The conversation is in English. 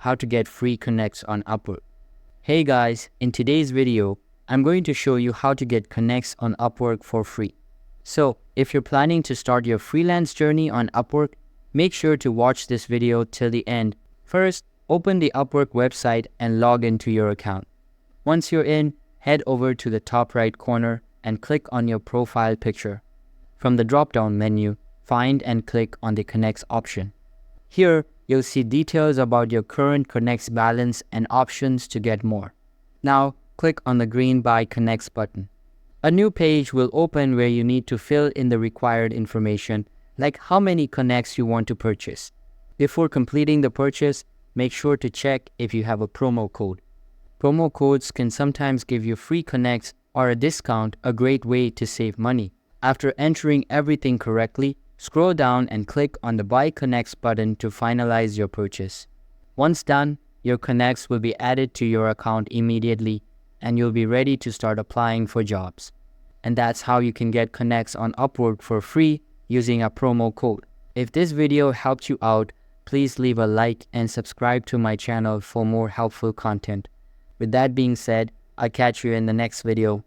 how to get free connects on Upwork. Hey guys, in today's video, I'm going to show you how to get connects on Upwork for free. So, if you're planning to start your freelance journey on Upwork, make sure to watch this video till the end. First, open the Upwork website and log into your account. Once you're in, head over to the top right corner and click on your profile picture. From the drop-down menu, find and click on the Connects option. Here, you'll see details about your current Connects balance and options to get more. Now, click on the green Buy Connects button. A new page will open where you need to fill in the required information, like how many Connects you want to purchase. Before completing the purchase, make sure to check if you have a promo code. Promo codes can sometimes give you free Connects or a discount, a great way to save money. After entering everything correctly, scroll down and click on the Buy Connects button to finalize your purchase. Once done, your Connects will be added to your account immediately and you'll be ready to start applying for jobs. And that's how you can get Connects on Upwork for free using a promo code. If this video helped you out, please leave a like and subscribe to my channel for more helpful content. With that being said, I'll catch you in the next video.